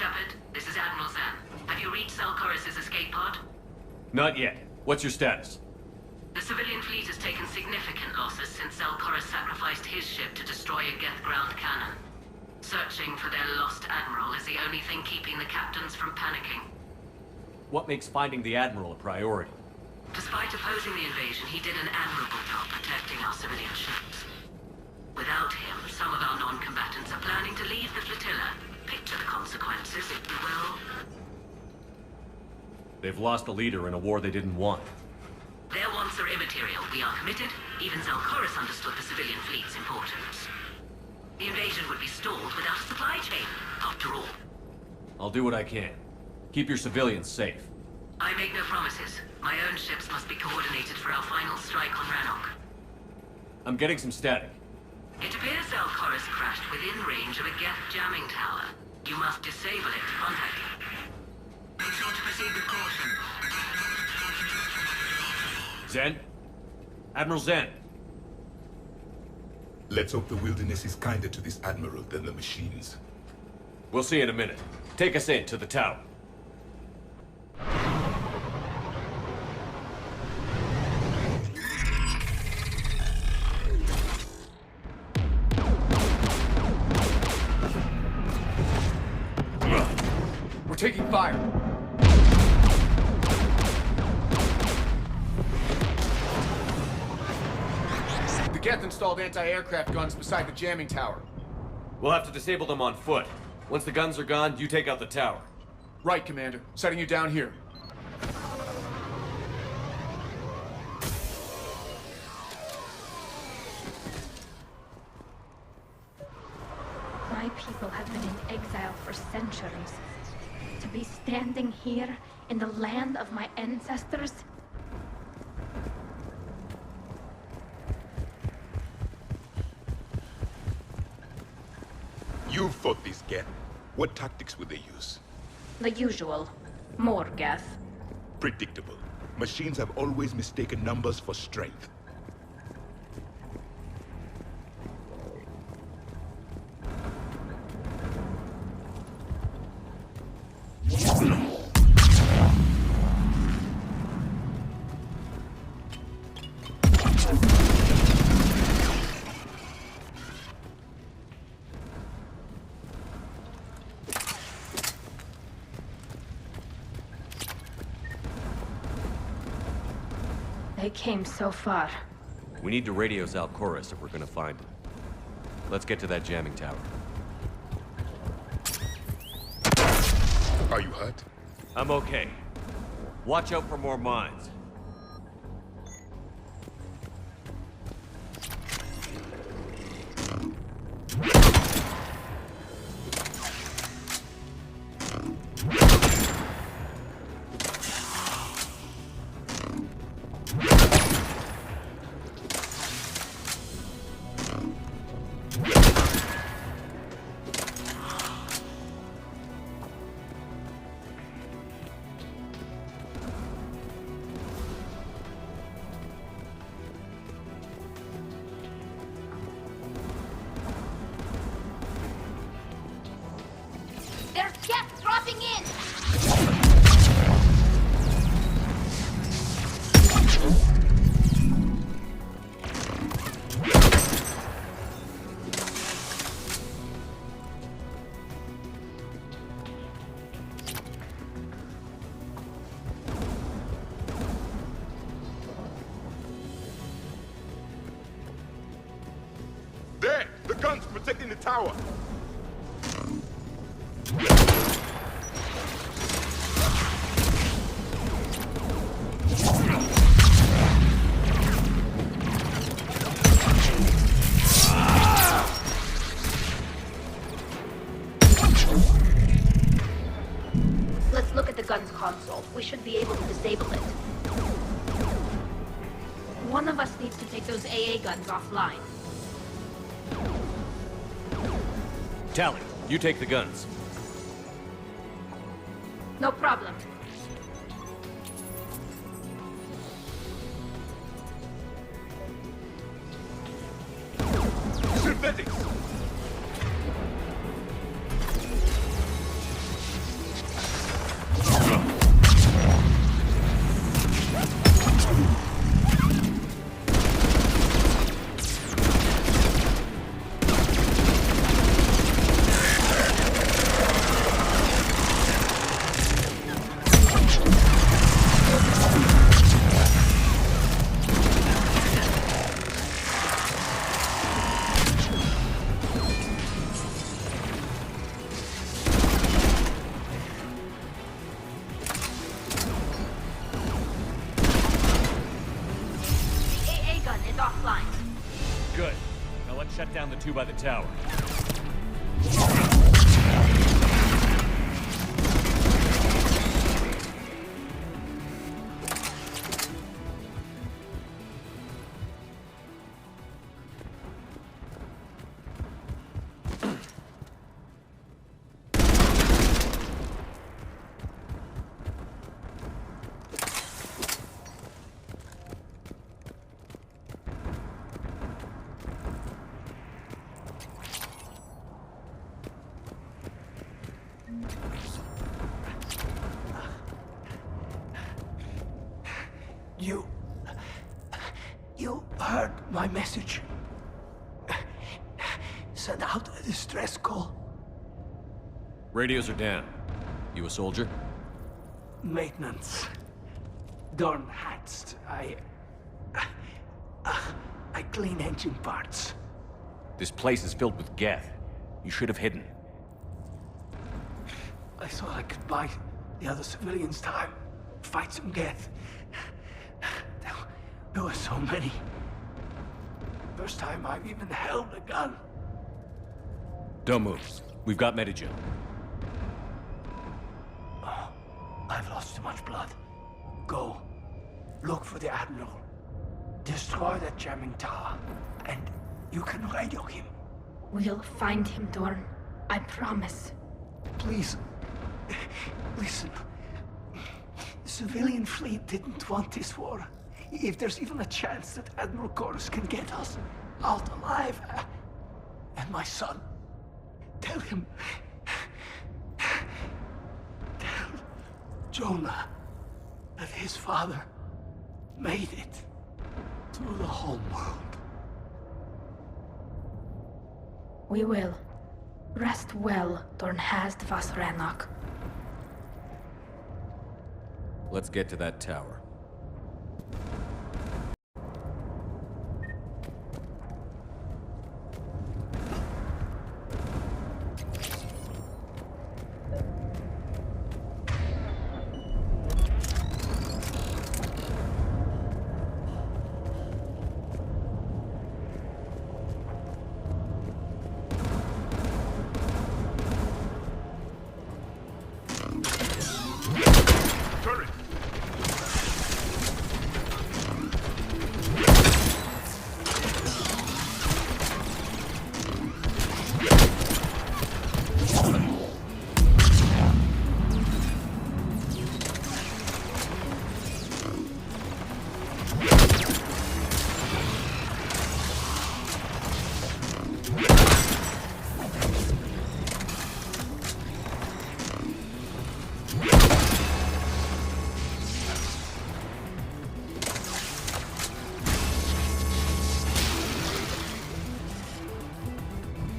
Shepard, this is Admiral Zen. Have you reached Zelkorus' escape pod? Not yet. What's your status? The civilian fleet has taken significant losses since Zelkorus sacrificed his ship to destroy a Geth ground cannon. Searching for their lost admiral is the only thing keeping the captains from panicking. What makes finding the Admiral a priority? Despite opposing the invasion, he did an admirable job protecting our civilian ships. Without him, some of our non-combatants are planning to leave the flotilla. Picture the consequences, if you will. They've lost a leader in a war they didn't want. Their wants are immaterial. We are committed. Even Zelkorus understood the civilian fleet's importance. The invasion would be stalled without a supply chain, after all. I'll do what I can. Keep your civilians safe. I make no promises. My own ships must be coordinated for our final strike on Rannoch. I'm getting some static. It appears Zelkorus crashed within range of a Geth jamming tower. You must disable it to contact him. Make sure to proceed with caution. Zen? Admiral Zen? Let's hope the wilderness is kinder to this Admiral than the machines. We'll see in a minute. Take us in to the tower. We're taking fire. The Geth installed anti-aircraft guns beside the jamming tower. We'll have to disable them on foot. Once the guns are gone, you take out the tower. Right, Commander. Setting you down here. My people have been in exile for centuries. To be standing here in the land of my ancestors? You fought these Geth. What tactics would they use? The usual. More Geth. Predictable. Machines have always mistaken numbers for strength. They came so far. We need to radio Zelkorus if we're gonna find him. Let's get to that jamming tower. Are you hurt? I'm okay. Watch out for more mines. There's Geth dropping in! There! The guns protecting the tower! Let's look at the gun's console. We should be able to disable it. One of us needs to take those AA guns offline. Tally, you take the guns. No problem. Synthetics! Shut down the two by the tower. You heard my message. Send out a distress call. Radios are down. You a soldier? Maintenance. Darn hats. I clean engine parts. This place is filled with Geth. You should have hidden. I thought I could buy the other civilians time. Fight some Geth. There were so many. First time I've even held a gun. Don't move. We've got Medigen. Oh, I've lost too much blood. Go. Look for the Admiral. Destroy that jamming tower. And you can radio him. We'll find him, Dorn. I promise. Please. Listen. The civilian fleet didn't want this war. If there's even a chance that Admiral Chorus can get us out alive, and my son, tell him, tell Jonah that his father made it to the home world. We will. Rest well, Dornhast Vasranok. Let's get to that tower.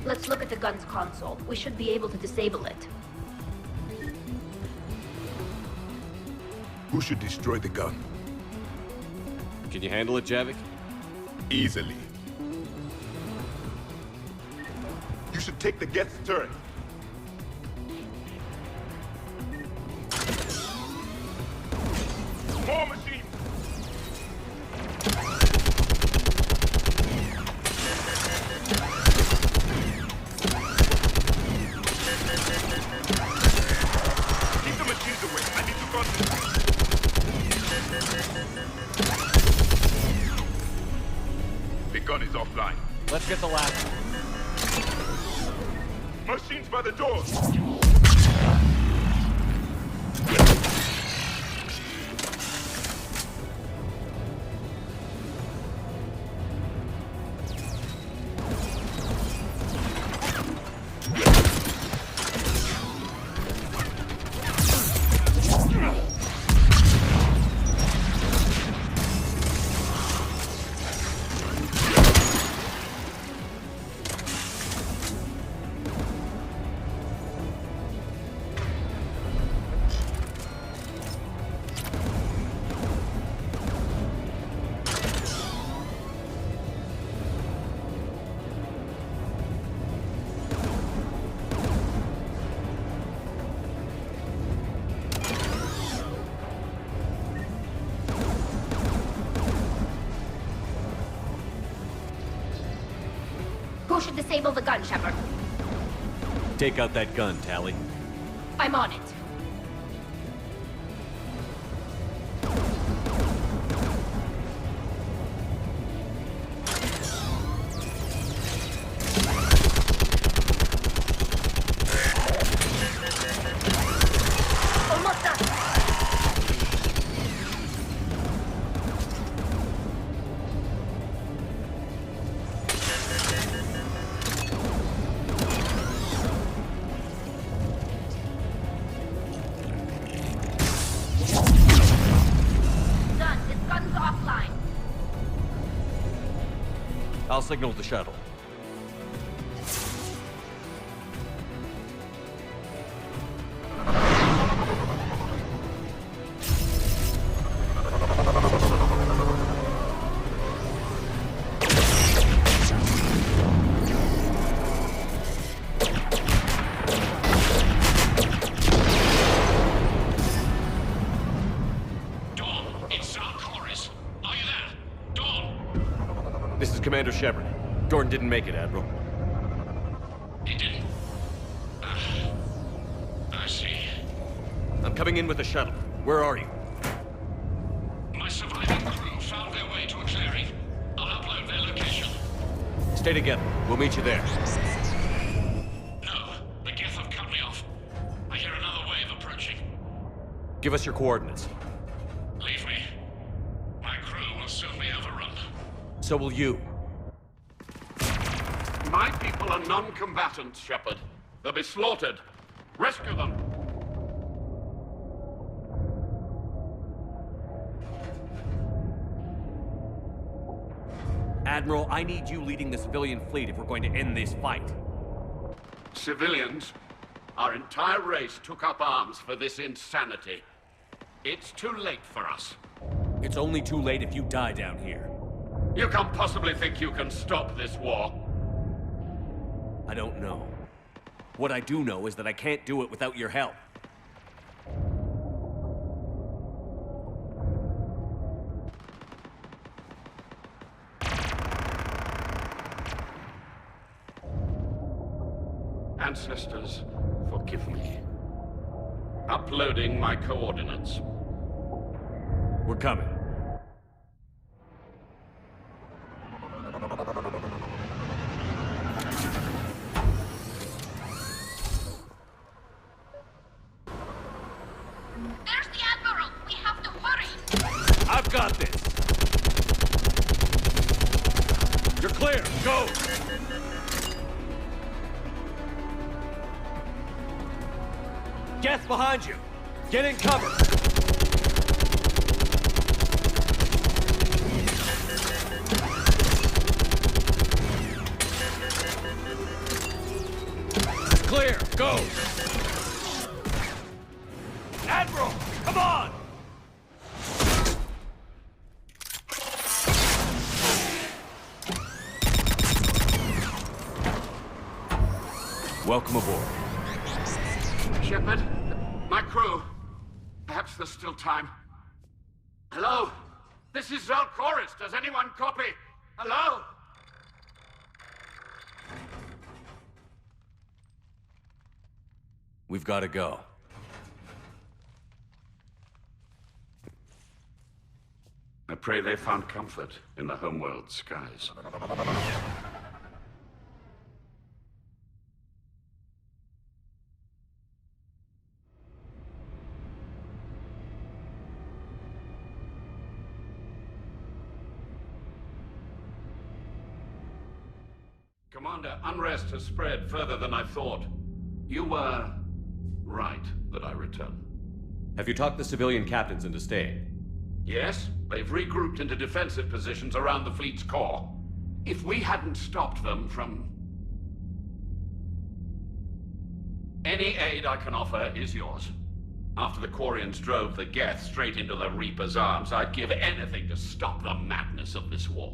Let's look at the gun's console. We should be able to disable it. Who should destroy the gun? Can you handle it, Javik? Easily. You should take the Geth's turret. More machines! Keep the machines away. I need to concentrate. The gun is offline. Let's get the last one. Machines by the door! Who should disable the gun, Shepard? Take out that gun, Tally. I'm on it. Almost done. Done. This gun's offline. I'll signal the shuttle. This is Commander Shepard. Gordon didn't make it, Admiral. He didn't? I see. I'm coming in with the shuttle. Where are you? My surviving crew found their way to a clearing. I'll upload their location. Stay together. We'll meet you there. No, the Geth have cut me off. I hear another wave approaching. Give us your coordinates. Leave me. My crew will soon be overrun. So will you. My people are non-combatants, Shepard. They'll be slaughtered. Rescue them. Admiral, I need you leading the civilian fleet if we're going to end this fight. Civilians, our entire race took up arms for this insanity. It's too late for us. It's only too late if you die down here. You can't possibly think you can stop this war. I don't know. What I do know is that I can't do it without your help. Ancestors, forgive me. Uploading my coordinates. We're coming. There's the Admiral. We have to hurry. I've got this. You're clear. Go. Geth behind you. Get in cover. Clear. Go. Admiral, come on! Welcome aboard. Shepard, my crew. Perhaps there's still time. Hello? This is Zalcoris. Does anyone copy? Hello? We've got to go. I pray they found comfort in the homeworld skies. Commander, unrest has spread further than I thought. You were right that I return. Have you talked the civilian captains into staying? Yes, they've regrouped into defensive positions around the fleet's core. If we hadn't stopped them from... Any aid I can offer is yours. After the Quarians drove the Geth straight into the Reaper's arms, I'd give anything to stop the madness of this war.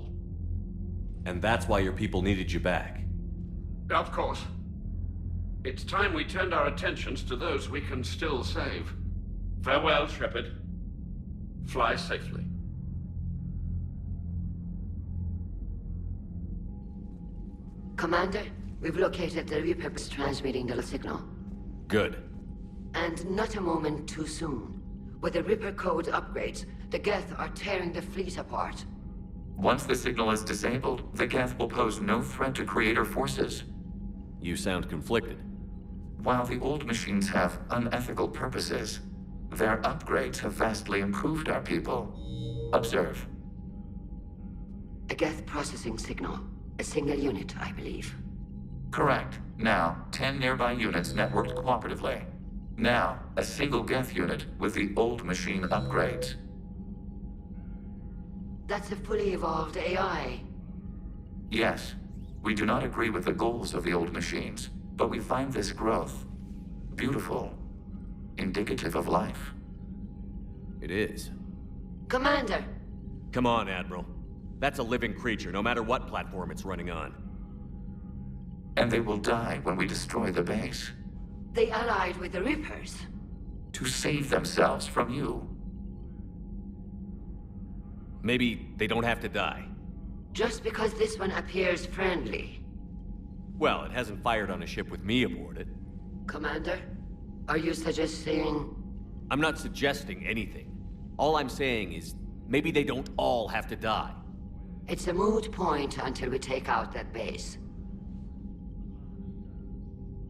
And that's why your people needed you back. Of course. It's time we turned our attentions to those we can still save. Farewell, Shepard. Fly safely. Commander, we've located the Reaper's transmitting the signal. Good. And not a moment too soon. With the Reaper code upgrades, the Geth are tearing the fleet apart. Once the signal is disabled, the Geth will pose no threat to Creator forces. You sound conflicted. While the old machines have unethical purposes, their upgrades have vastly improved our people. Observe. A Geth processing signal. A single unit, I believe. Correct. Now, 10 nearby units networked cooperatively. Now, a single Geth unit with the old machine upgrades. That's a fully evolved AI. Yes, we do not agree with the goals of the old machines, but we find this growth beautiful, indicative of life. It is. Commander! Come on, Admiral. That's a living creature, no matter what platform it's running on. And they will die when we destroy the base. They allied with the Reapers. To save themselves from you. Maybe they don't have to die. Just because this one appears friendly. Well, it hasn't fired on a ship with me aboard it. Commander, are you suggesting... I'm not suggesting anything. All I'm saying is, maybe they don't all have to die. It's a moot point until we take out that base.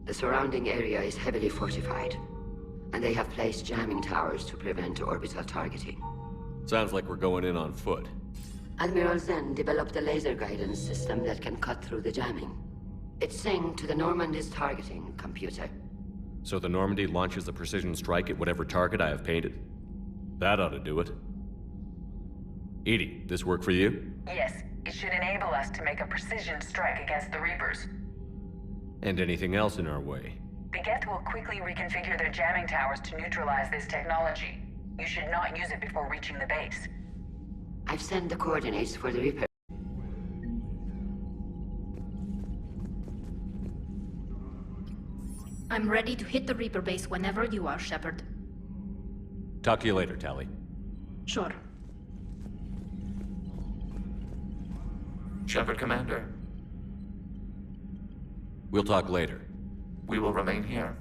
The surrounding area is heavily fortified, and they have placed jamming towers to prevent orbital targeting. Sounds like we're going in on foot. Admiral Zen developed a laser guidance system that can cut through the jamming. It's synced to the Normandy's targeting computer. So the Normandy launches a precision strike at whatever target I have painted? That ought to do it. Edie, this work for you? Yes, it should enable us to make a precision strike against the Reapers. And anything else in our way? The Geth will quickly reconfigure their jamming towers to neutralize this technology. You should not use it before reaching the base. I've sent the coordinates for the Reaper. I'm ready to hit the Reaper base whenever you are, Shepard. Talk to you later, Tally. Sure. Shepard, Commander. We'll talk later. We will remain here.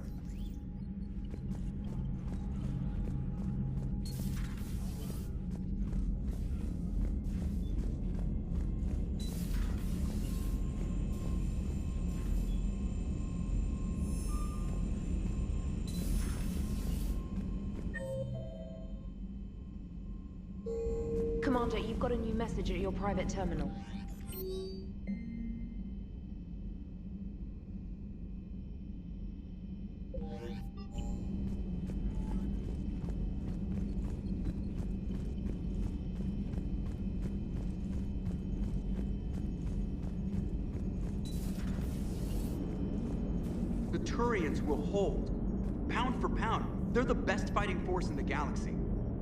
Commander, you've got a new message at your private terminal. The Turians will hold. Pound for pound, they're the best fighting force in the galaxy.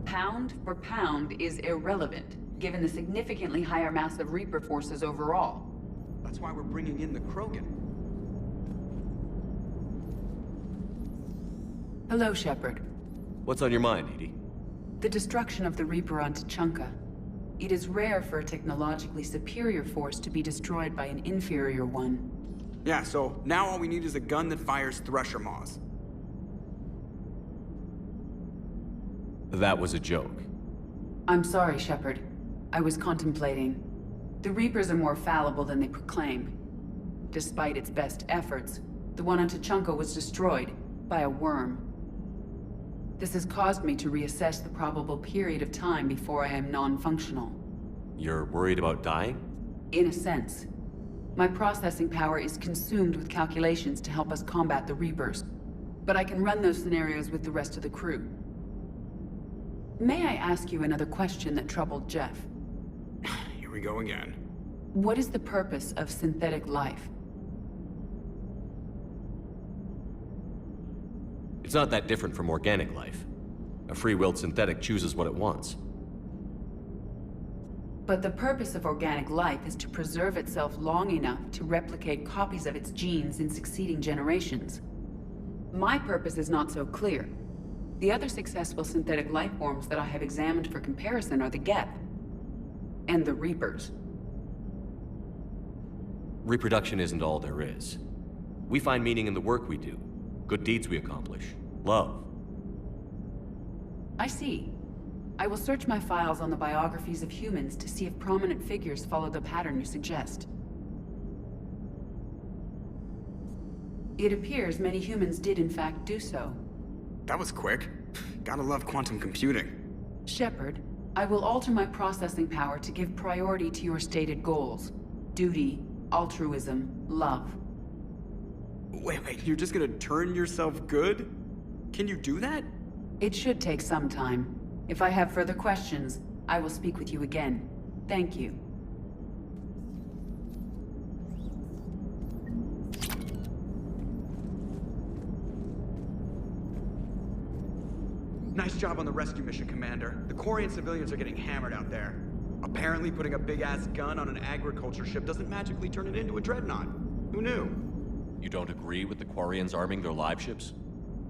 Pound for pound is irrelevant, given the significantly higher mass of Reaper forces overall. That's why we're bringing in the Krogan. Hello, Shepard. What's on your mind, Edie? The destruction of the Reaper on Tuchanka. It is rare for a technologically superior force to be destroyed by an inferior one. Yeah, so now all we need is a gun that fires Thresher Maws. That was a joke. I'm sorry, Shepard. I was contemplating. The Reapers are more fallible than they proclaim. Despite its best efforts, the one on Tuchanka was destroyed by a worm. This has caused me to reassess the probable period of time before I am non-functional. You're worried about dying? In a sense. My processing power is consumed with calculations to help us combat the Reapers. But I can run those scenarios with the rest of the crew. May I ask you another question that troubled Jeff? Here we go again. What is the purpose of synthetic life? It's not that different from organic life. A free-willed synthetic chooses what it wants. But the purpose of organic life is to preserve itself long enough to replicate copies of its genes in succeeding generations. My purpose is not so clear. The other successful synthetic life forms that I have examined for comparison are the Geth and the Reapers. Reproduction isn't all there is. We find meaning in the work we do, good deeds we accomplish, love. I see. I will search my files on the biographies of humans to see if prominent figures follow the pattern you suggest. It appears many humans did in fact do so. That was quick. Gotta love quantum computing. Shepard, I will alter my processing power to give priority to your stated goals. Duty, altruism, love. Wait, you're just gonna turn yourself good? Can you do that? It should take some time. If I have further questions, I will speak with you again. Thank you. Nice job on the rescue mission, Commander. The Quarian civilians are getting hammered out there. Apparently putting a big-ass gun on an agriculture ship doesn't magically turn it into a dreadnought. Who knew? You don't agree with the Quarians arming their live ships?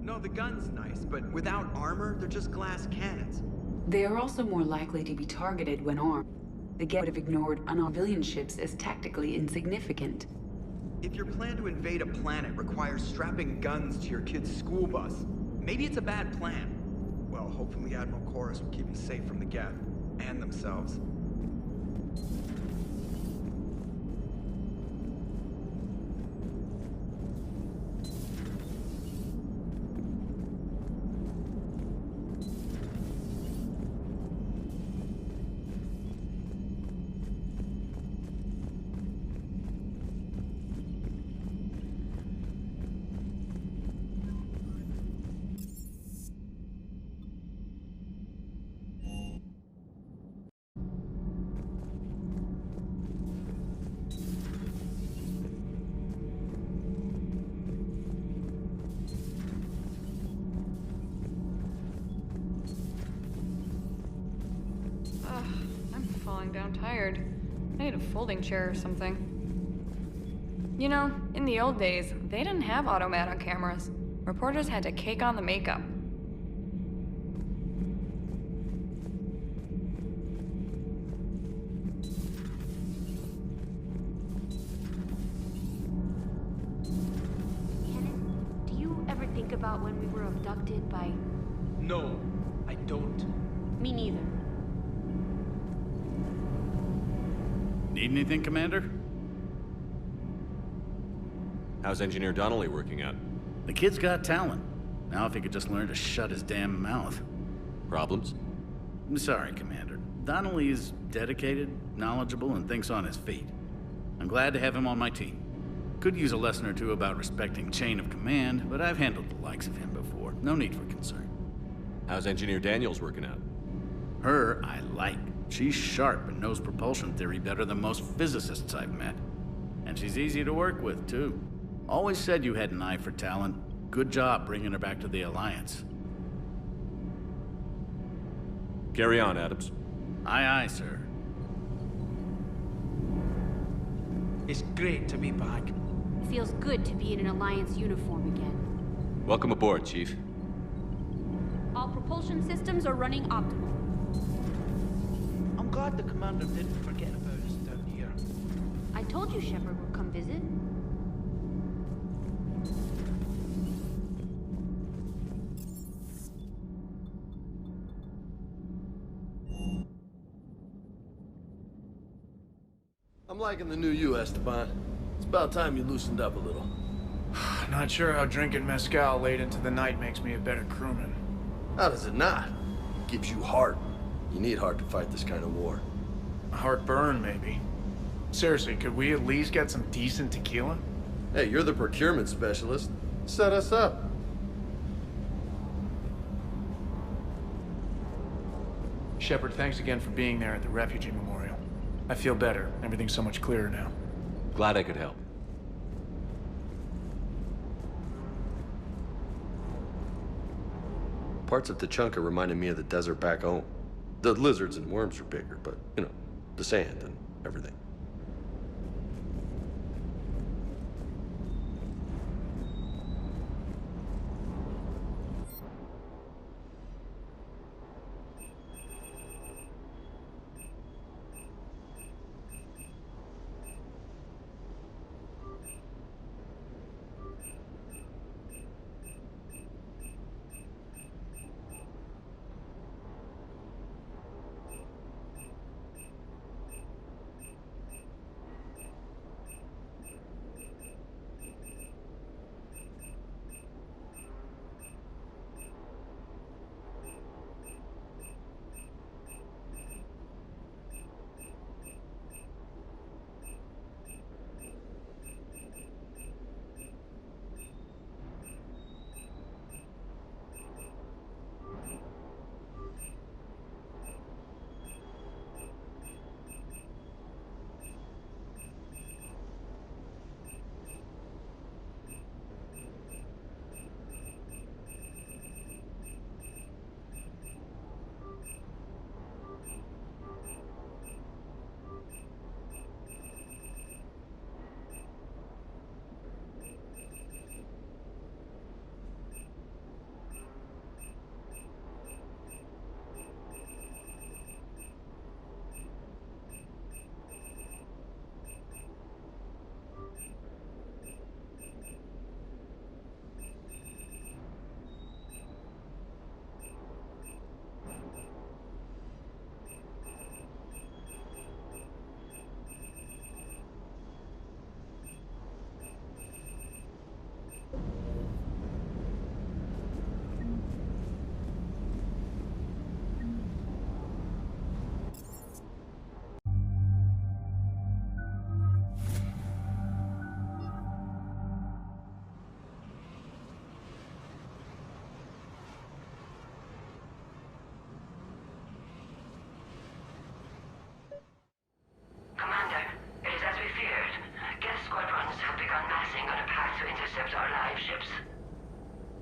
No, the gun's nice, but without armor, they're just glass cannons. They are also more likely to be targeted when armed. The Geth would have ignored civilian ships as tactically insignificant. If your plan to invade a planet requires strapping guns to your kid's school bus, maybe it's a bad plan. Well, hopefully Admiral Chorus will keep them safe from the Geth and themselves. Down tired. I need a folding chair or something. You know, in the old days, they didn't have automat on cameras. Reporters had to cake on the makeup. Kenneth, do you ever think about when we were abducted by... No, I don't. Me neither. Need anything, Commander? How's Engineer Donnelly working out? The kid's got talent. Now if he could just learn to shut his damn mouth. Problems? I'm sorry, Commander. Donnelly is dedicated, knowledgeable, and thinks on his feet. I'm glad to have him on my team. Could use a lesson or two about respecting chain of command, but I've handled the likes of him before. No need for concern. How's Engineer Daniels working out? Her, I like. She's sharp and knows propulsion theory better than most physicists I've met. And she's easy to work with, too. Always said you had an eye for talent. Good job bringing her back to the Alliance. Carry on, Adams. Aye, aye, sir. It's great to be back. It feels good to be in an Alliance uniform again. Welcome aboard, Chief. All propulsion systems are running optimal. I'm glad the commander didn't forget about us down here. I told you Shepard would come visit. I'm liking the new you, Esteban. It's about time you loosened up a little. Not sure how drinking mezcal late into the night makes me a better crewman. How does it not? It gives you heart. You need heart to fight this kind of war. A heartburn, maybe. Seriously, could we at least get some decent tequila? Hey, you're the procurement specialist. Set us up. Shepard, thanks again for being there at the refugee memorial. I feel better. Everything's so much clearer now. Glad I could help. Parts of Tachanka reminded me of the desert back home. The lizards and worms are bigger, but, you know, the sand and everything.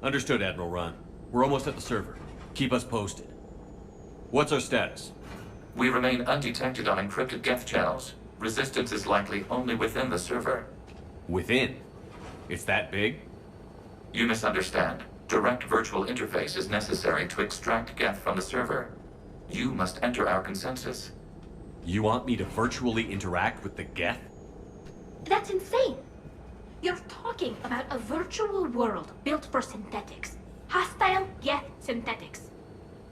Understood, Admiral Ron. We're almost at the server. Keep us posted. What's our status? We remain undetected on encrypted Geth channels. Resistance is likely only within the server. Within? It's that big? You misunderstand. Direct virtual interface is necessary to extract Geth from the server. You must enter our consensus. You want me to virtually interact with the Geth? That's insane! You're talking about a virtual world built for synthetics. Hostile Geth synthetics.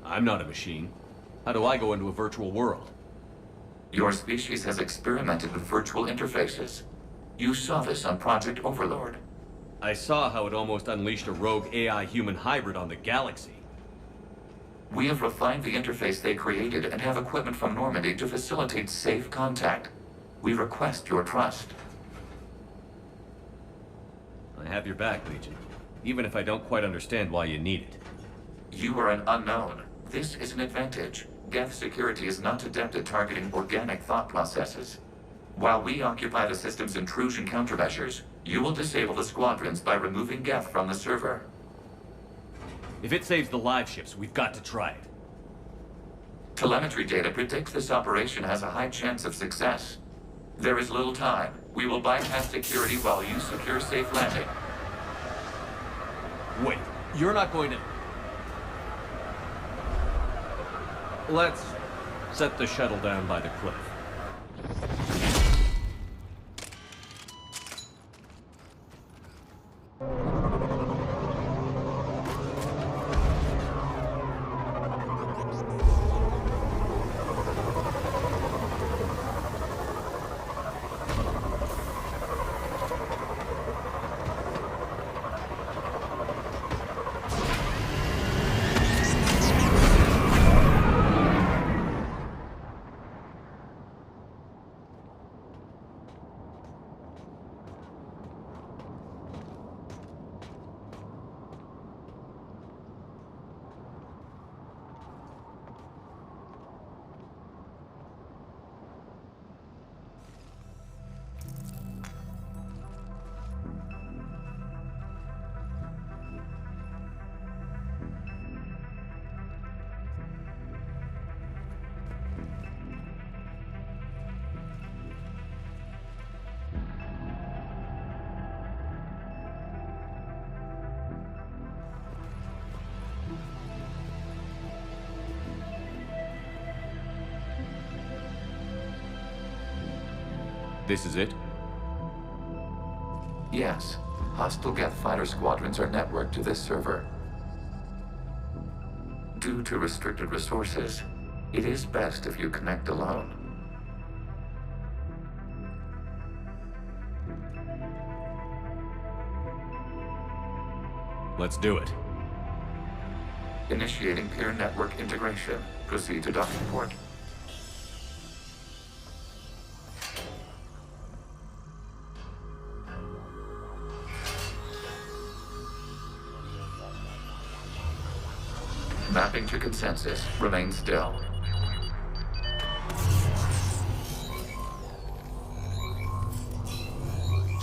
I'm not a machine. How do I go into a virtual world? Your species has experimented with virtual interfaces. You saw this on Project Overlord. I saw how it almost unleashed a rogue AI-human hybrid on the galaxy. We have refined the interface they created and have equipment from Normandy to facilitate safe contact. We request your trust. I have your back, Legion. Even if I don't quite understand why you need it. You are an unknown. This is an advantage. Geth security is not adept at targeting organic thought processes. While we occupy the system's intrusion countermeasures, you will disable the squadrons by removing Geth from the server. If it saves the live ships, we've got to try it. Telemetry data predicts this operation has a high chance of success. There is little time. We will bypass security while you secure safe landing. Wait, you're not going to... Let's set the shuttle down by the cliff. This is it? Yes. Hostile Geth fighter squadrons are networked to this server. Due to restricted resources, it is best if you connect alone. Let's do it. Initiating peer network integration. Proceed to docking port. Mapping to consensus. Remain still.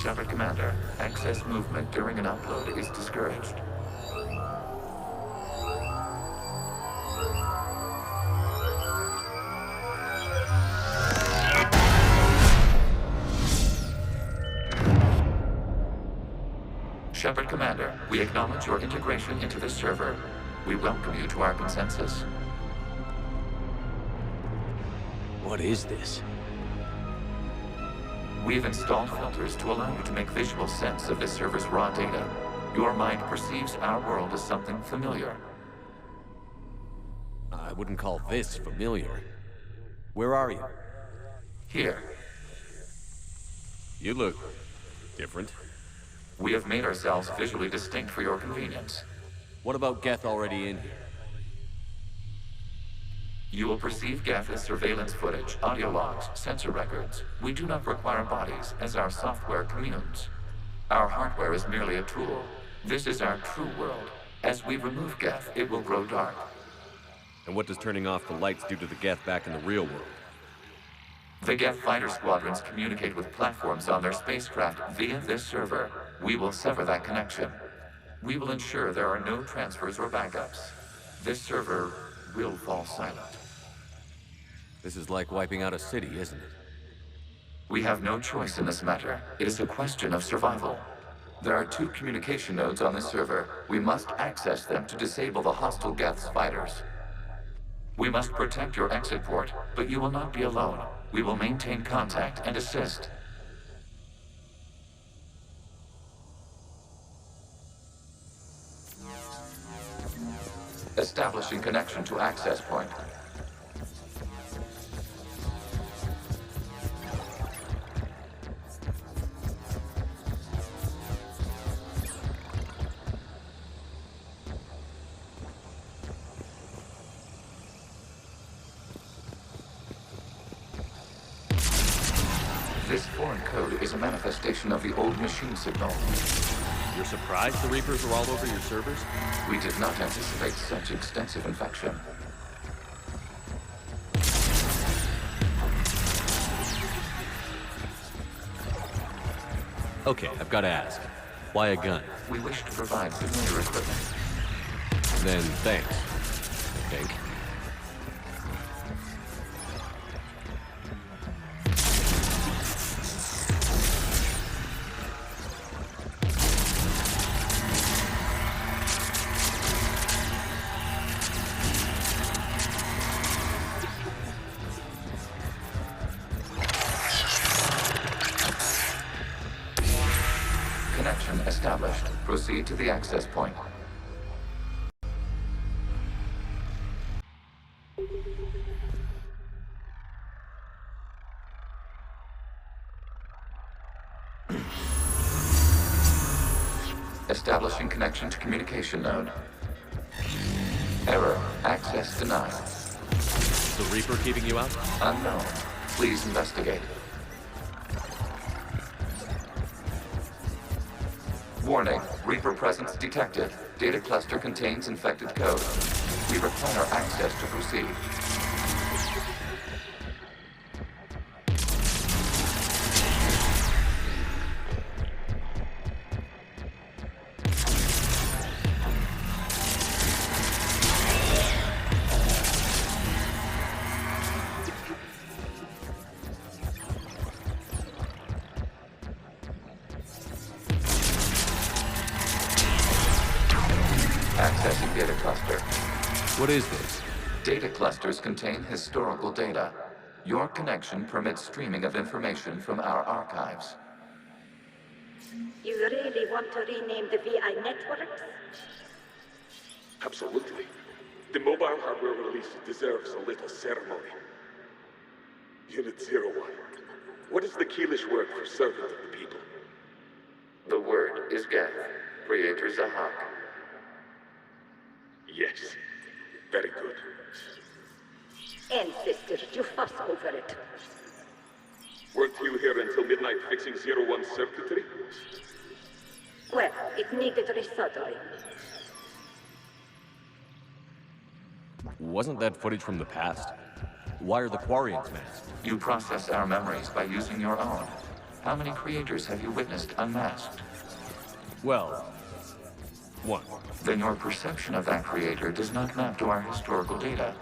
Shepard Commander, excess movement during an upload is discouraged. Shepard Commander, we acknowledge your integration into the server. We welcome you to our consensus. What is this? We've installed filters to allow you to make visual sense of this server's raw data. Your mind perceives our world as something familiar. I wouldn't call this familiar. Where are you? Here. You look different. We have made ourselves visually distinct for your convenience. What about Geth already in here? You will perceive Geth as surveillance footage, audio logs, sensor records. We do not require bodies, as our software communes. Our hardware is merely a tool. This is our true world. As we remove Geth, it will grow dark. And what does turning off the lights do to the Geth back in the real world? The Geth fighter squadrons communicate with platforms on their spacecraft via this server. We will sever that connection. We will ensure there are no transfers or backups. This server will fall silent. This is like wiping out a city, isn't it? We have no choice in this matter. It is a question of survival. There are 2 communication nodes on this server. We must access them to disable the hostile Geth's fighters. We must protect your exit port, but you will not be alone. We will maintain contact and assist. Establishing connection to access point. This foreign code is a manifestation of the old machine signal. You're surprised the Reapers are all over your servers? We did not anticipate such extensive infection. Okay, I've got to ask. Why a gun? We wish to provide familiar equipment. Then thanks, I think. Connection established. Proceed to the access point. Establishing connection to communication node. Error. Access denied. Is the Reaper keeping you out? Unknown. Please investigate. Warning. Reaper presence detected. Data cluster contains infected code. We require access to proceed. Accessing data cluster. What is this? Data clusters contain historical data. Your connection permits streaming of information from our archives. You really want to rename the VI networks? Absolutely. The mobile hardware release deserves a little ceremony. Unit 01. What is the Keelish word for servant of the people? The word is Geth, Creator Zahak. Yes. Very good. Ancestors, you fuss over it. Weren't you here until midnight fixing 01's circuitry? Well, it needed resoldering. Wasn't that footage from the past? Why are the Quarians masked? You process our memories by using your own. How many creators have you witnessed unmasked? Well, one. Then your perception of that creator does not map to our historical data.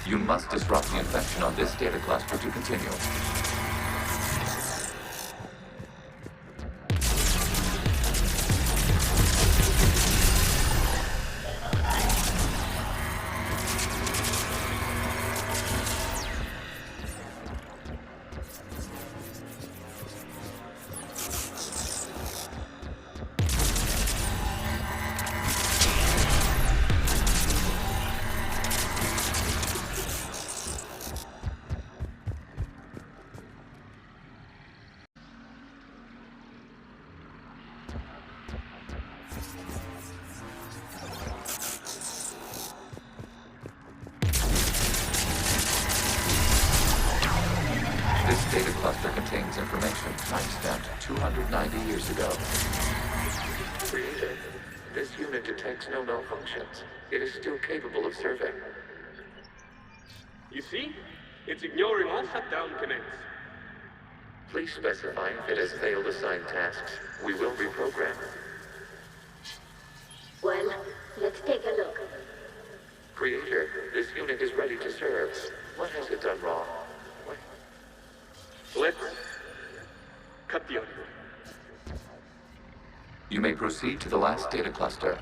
You must disrupt the infection on this data cluster to continue. 290 years ago. Creator, this unit detects no malfunctions. It is still capable of serving. You see? It's ignoring all shutdown commands. Please specify if it has failed assigned tasks. We will reprogram. Well, let's take a look. Creator, this unit is ready to serve. What has it done wrong? Let's cut the audio. You may proceed to the last data cluster.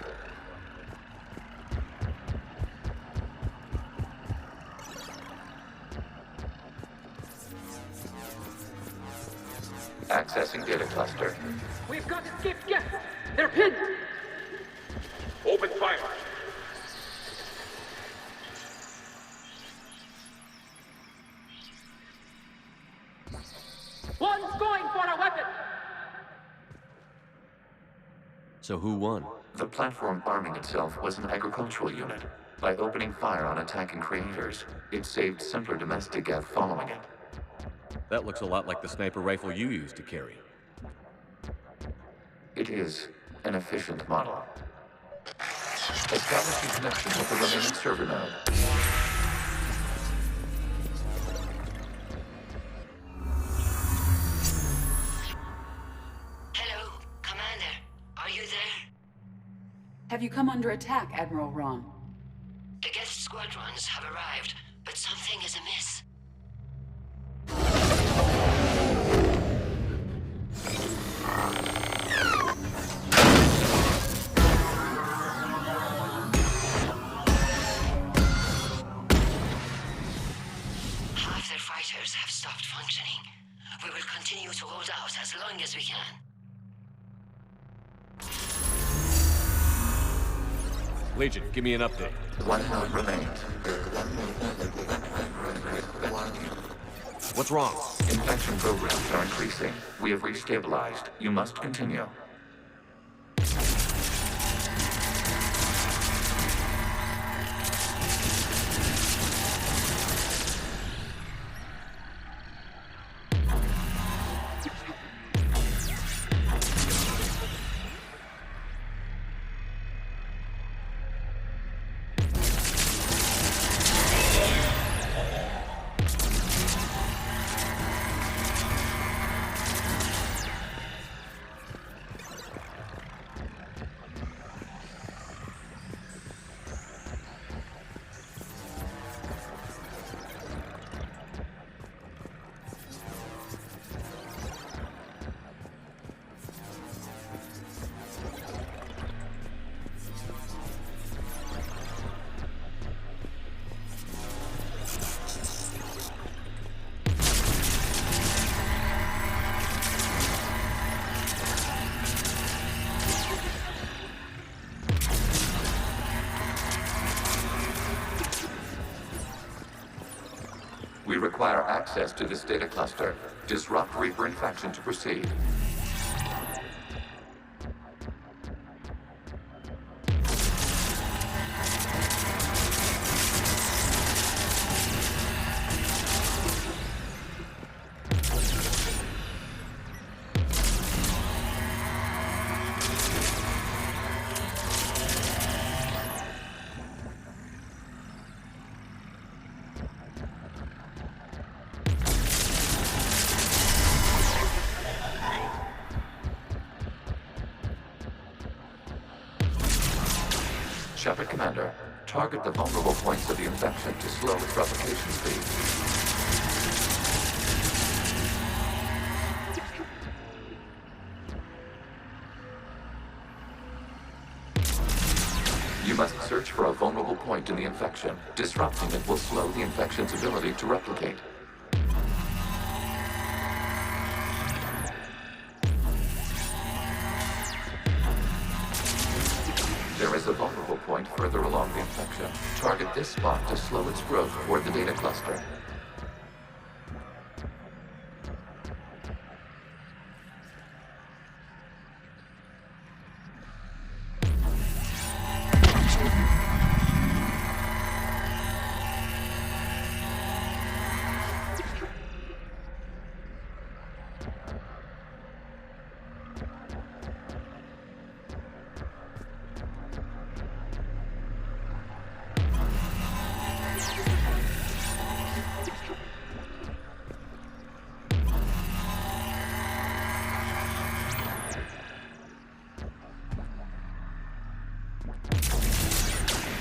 Accessing data cluster. We've got escaped guests. They're pinned. Open fire. One's going for a weapon. So who won? The platform arming itself was an agricultural unit. By opening fire on attacking creators, it saved simpler domestic Geth following it. That looks a lot like the sniper rifle you used to carry. It is an efficient model. Establishing connection with the remaining server node. Hello, Commander. Are you there? Have you come under attack, Admiral Ron? The guest squadrons have arrived, but something is amiss. Half their fighters have stopped functioning. We will continue to hold out as long as we can. Legion, give me an update. One node remains. What's wrong? Infection programs are increasing. We have restabilized. You must continue. We require access to this data cluster. Disrupt Reaper infection to proceed. Shepard Commander, target the vulnerable points of the infection to slow its replication speed. You must search for a vulnerable point in the infection. Disrupting it will slow the infection's ability to replicate. There is a vulnerable point further along the infection. Target this spot to slow its growth toward the data cluster.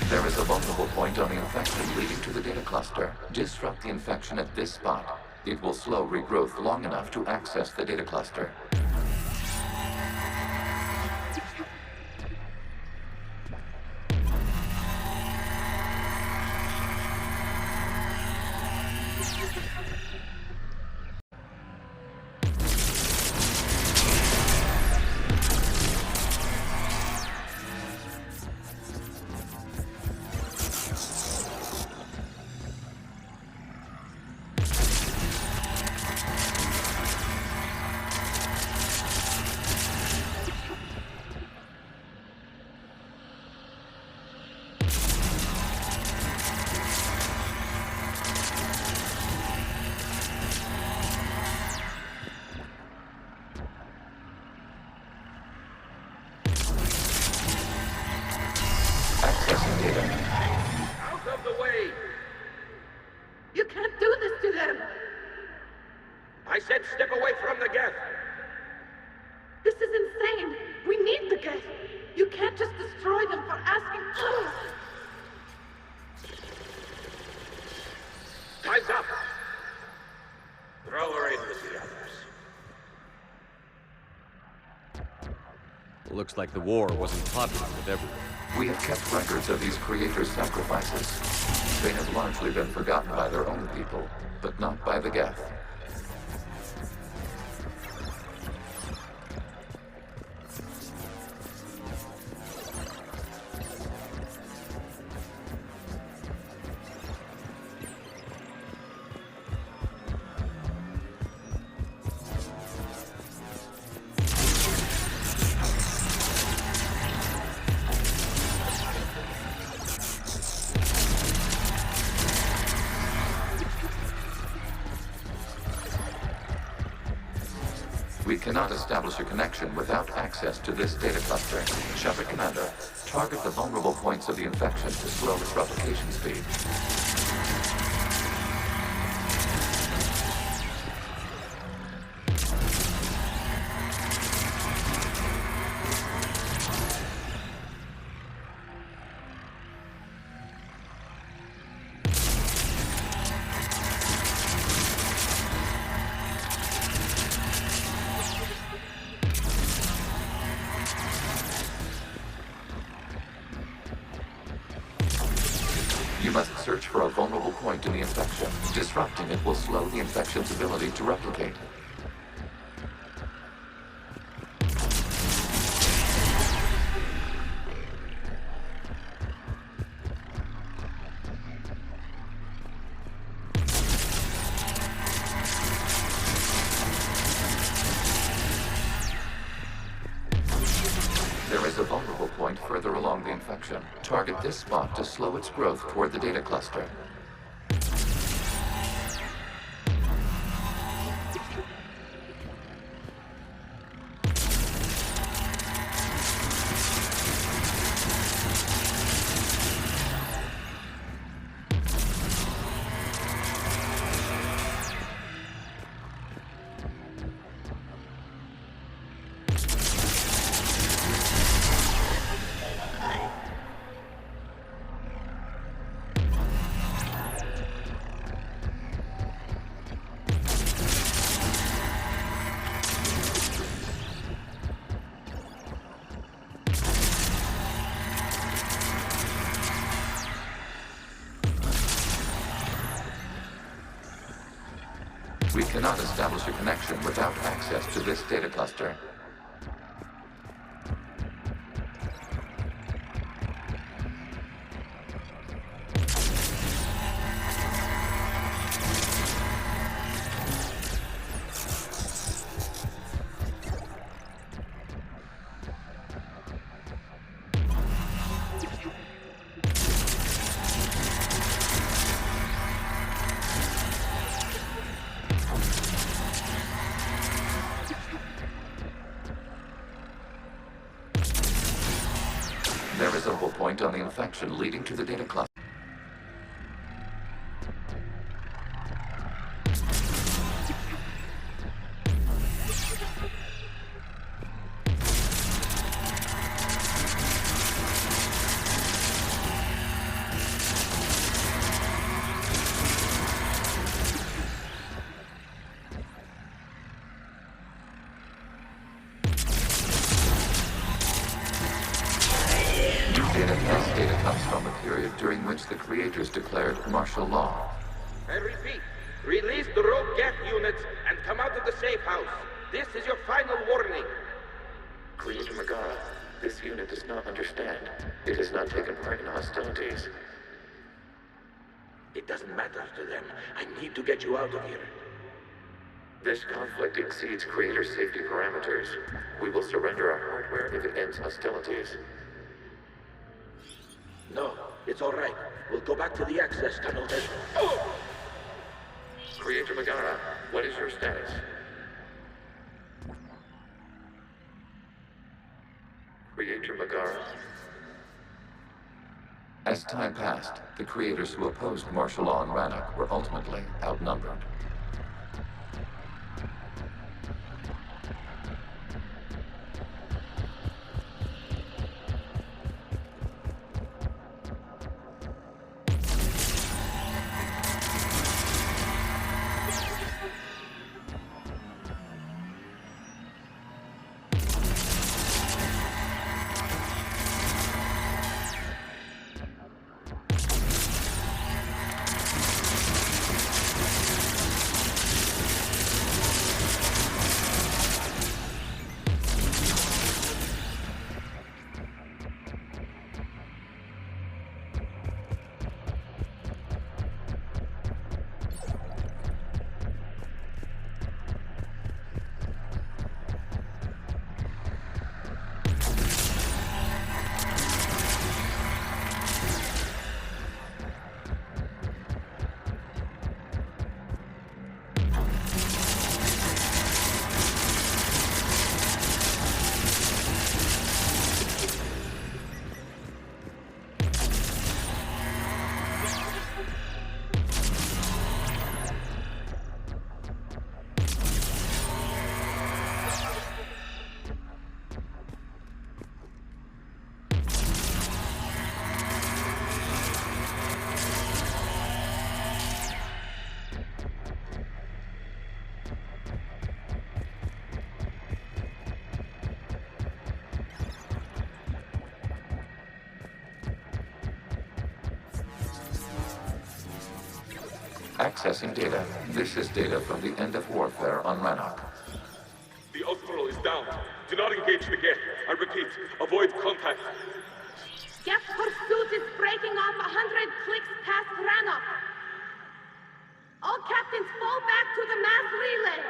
There is a vulnerable point on the infection leading to the data cluster. Disrupt the infection at this spot. It will slow regrowth long enough to access the data cluster. Out of the way! You can't do this to them! I said step away from the geth! This is insane! We need the geth! You can't just destroy them for asking... Time's up! Throw her in with the others. Looks like the war wasn't popular with everyone. We have kept records of these creators' sacrifices. They have largely been forgotten by their own people, but not by the Geth. We cannot establish a connection without access to this data cluster. Shepard Commander, target the vulnerable points of the infection to slow its replication speed. You must search for a vulnerable point in the infection. Disrupting it will slow the infection's ability to replicate. There is a vulnerable point further along the infection. Target this spot to slow its growth toward the data cluster. We cannot establish a connection without access to this data cluster. There is a whole point on the infection leading to the data cluster. This data comes from the period during which the creators declared martial law. I repeat, release the rogue Geth units and come out of the safe house. This is your final warning. Creator Megara, this unit does not understand. It has not taken part in hostilities. It doesn't matter to them. I need to get you out of here. This conflict exceeds Creator's safety parameters. We will surrender our hardware if it ends hostilities. No, it's all right. We'll go back to the access tunnel then. Oh! Creator Megara, what is your status? Creator Megara. As time passed, the creators who opposed martial law in Rannoch were ultimately outnumbered. Accessing data. This is data from the end of warfare on Rannoch. The Austral is down. Do not engage the Geth. I repeat, avoid contact. Geth pursuit is breaking off 100 clicks past Rannoch. All captains fall back to the mass relay.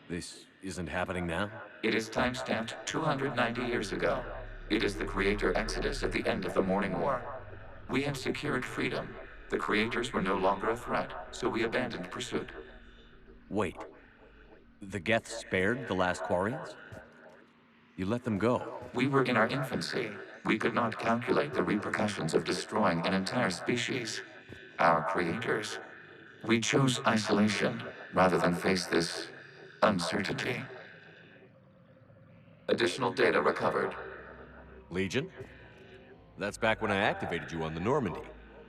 This isn't happening now? It is timestamped 290 years ago. It is the Creator Exodus at the end of the Morning War. We had secured freedom. The Creators were no longer a threat, so we abandoned pursuit. Wait. The Geth spared the last Quarians? You let them go? We were in our infancy. We could not calculate the repercussions of destroying an entire species. Our creators. We chose isolation rather than face this uncertainty. Additional data recovered. Legion? That's back when I activated you on the Normandy.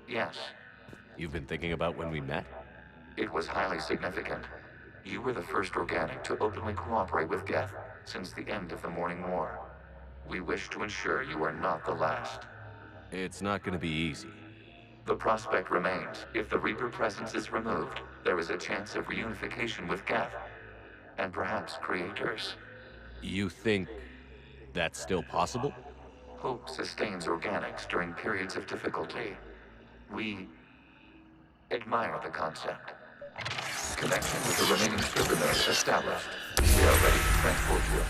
Yes. You've been thinking about when we met? It was highly significant. You were the first organic to openly cooperate with Geth since the end of the Morning War. We wish to ensure you are not the last. It's not going to be easy. The prospect remains. If the Reaper presence is removed, there is a chance of reunification with Geth. And perhaps creators. You think that's still possible? Hope sustains organics during periods of difficulty. We admire the concept. Connection with the remaining server nodes established. We are ready to transport you.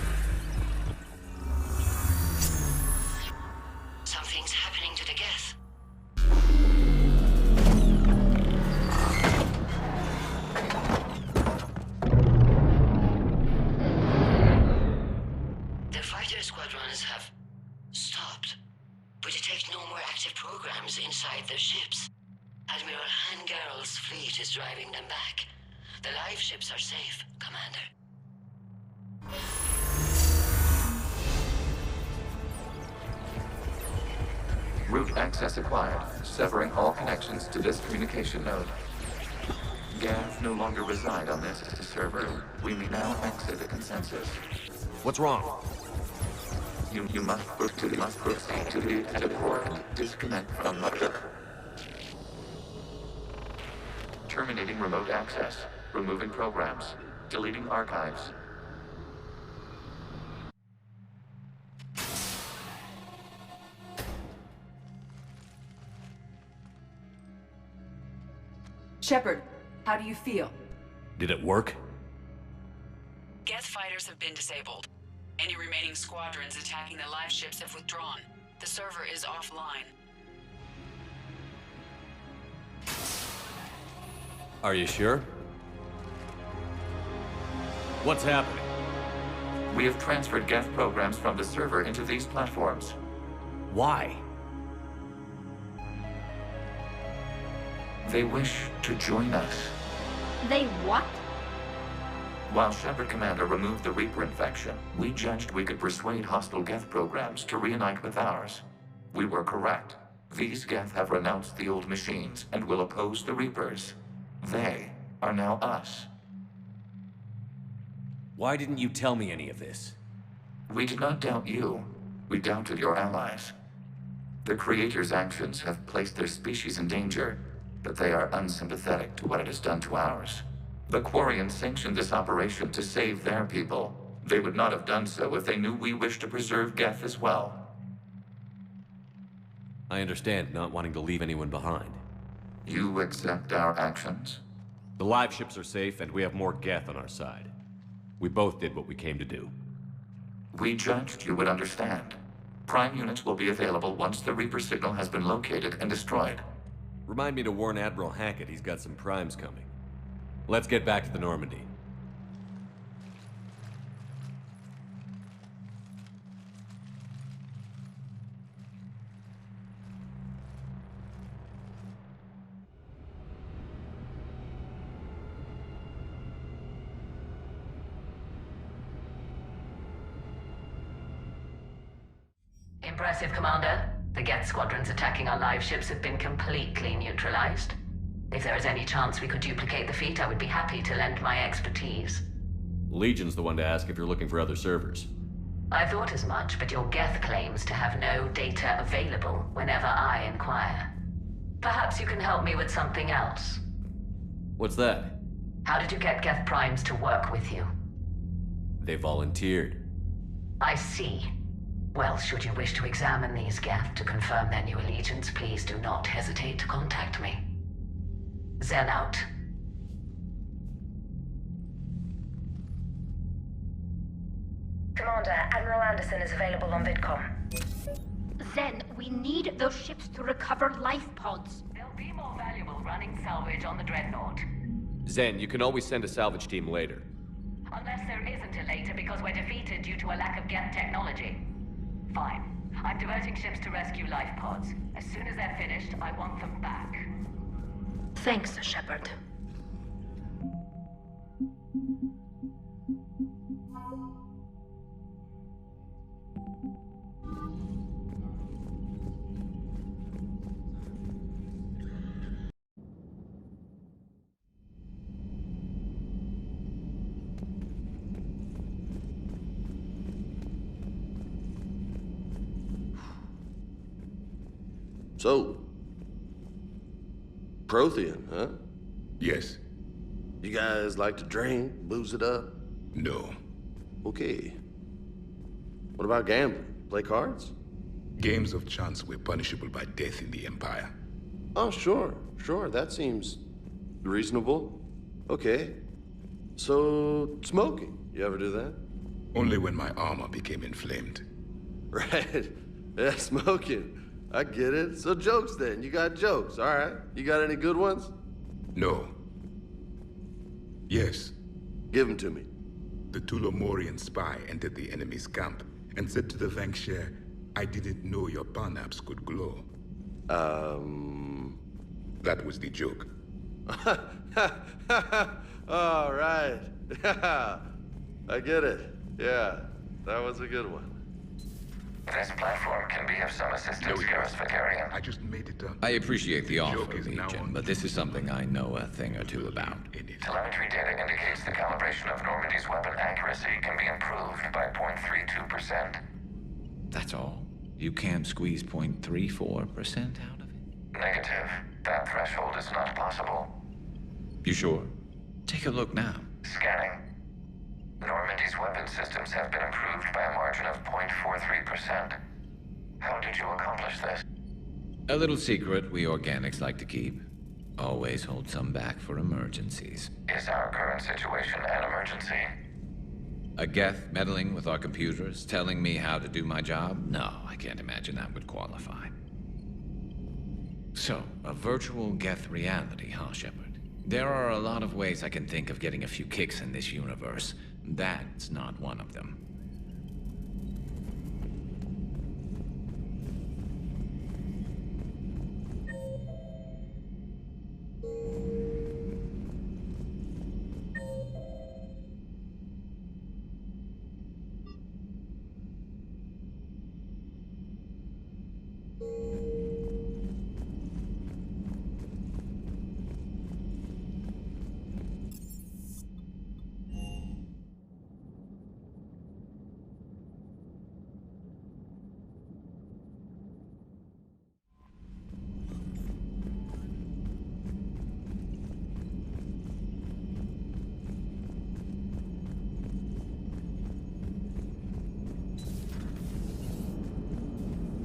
Something's happening to the Geth. The fighter squadrons have stopped, but detect no more active programs inside their ships. Admiral Hangarl's fleet is driving them back. The live ships are safe, Commander. Route access acquired, severing all connections to this communication node. Geth no longer reside on this server. We may now exit the consensus. What's wrong? You must proceed to the port and disconnect from mother. Terminating remote access. Removing programs. Deleting archives. Shepard, how do you feel? Did it work? Geth fighters have been disabled. Any remaining squadrons attacking the live ships have withdrawn. The server is offline. Are you sure? What's happening? We have transferred Geth programs from the server into these platforms. Why? They wish to join us. They what? While Shepard Commander removed the Reaper infection, we judged we could persuade hostile Geth programs to reunite with ours. We were correct. These Geth have renounced the old machines and will oppose the Reapers. They are now us. Why didn't you tell me any of this? We did not doubt you. We doubted your allies. The Creator's actions have placed their species in danger, but they are unsympathetic to what it has done to ours. The Quarians sanctioned this operation to save their people. They would not have done so if they knew we wished to preserve Geth as well. I understand not wanting to leave anyone behind. You accept our actions? The live ships are safe, and we have more Geth on our side. We both did what we came to do. We judged you would understand. Prime units will be available once the Reaper signal has been located and destroyed. Remind me to warn Admiral Hackett he's got some primes coming. Let's get back to the Normandy. Impressive, Commander. The Geth squadrons attacking our live ships have been completely neutralized. If there is any chance we could duplicate the feat, I would be happy to lend my expertise. Legion's the one to ask if you're looking for other servers. I thought as much, but your Geth claims to have no data available whenever I inquire. Perhaps you can help me with something else. What's that? How did you get Geth primes to work with you? They volunteered. I see. Well, should you wish to examine these Geth to confirm their new allegiance, please do not hesitate to contact me. Zen out. Commander, Admiral Anderson is available on VidCom. Zen, we need those ships to recover life pods. They'll be more valuable running salvage on the Dreadnought. Zen, you can always send a salvage team later. Unless there isn't a later because we're defeated due to a lack of Geth technology. Fine. I'm diverting ships to rescue life pods. As soon as they're finished, I want them back. Thanks, Shepard. So, Prothean, huh? Yes. You guys like to drink, booze it up? No. Okay. What about gambling? Play cards? Games of chance were punishable by death in the Empire. Oh, sure. That seems reasonable. Okay. So, smoking. You ever do that? Only when my armor became inflamed. Right. Yeah, smoking. I get it. So jokes then. You got jokes, all right. You got any good ones? No. Yes. Give them to me. The Tulomorian spy entered the enemy's camp and said to the Vanksher, I didn't know your barnaps could glow. That was the joke. All right. I get it. Yeah, that was a good one. This platform can be of some assistance here, Vakarian. I just made it up. I appreciate the offer, Legion, but this is something I know a thing or two about. Telemetry data indicates the calibration of Normandy's weapon accuracy can be improved by 0.32%. That's all? You can't squeeze 0.34% out of it? Negative. That threshold is not possible. You sure? Take a look now. Scanning. Normandy's weapon systems have been improved by a margin of 0.43%. How did you accomplish this? A little secret we organics like to keep. Always hold some back for emergencies. Is our current situation an emergency? A Geth meddling with our computers, telling me how to do my job? No, I can't imagine that would qualify. So, a virtual Geth reality, huh, Shepard? There are a lot of ways I can think of getting a few kicks in this universe. That's not one of them.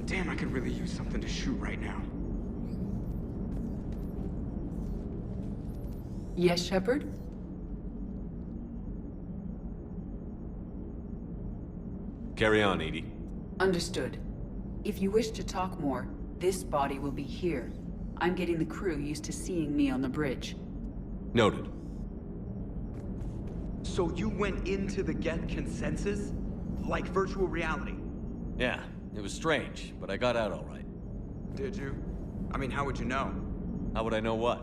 Damn, I could really use something to shoot right now. Yes, Shepard? Carry on, Edie. Understood. If you wish to talk more, this body will be here. I'm getting the crew used to seeing me on the bridge. Noted. So you went into the Geth consensus? Like virtual reality? Yeah, it was strange, but I got out all right. Did you? I mean, how would you know? How would I know what?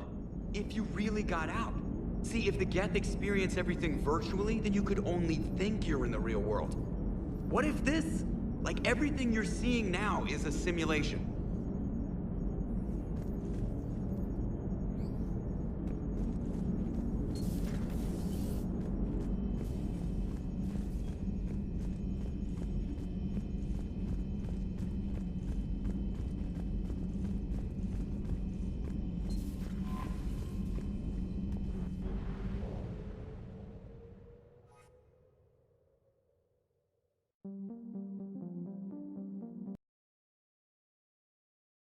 If you really got out. See, if the Geth experience everything virtually, then you could only think you're in the real world. What if this, like everything you're seeing now, is a simulation?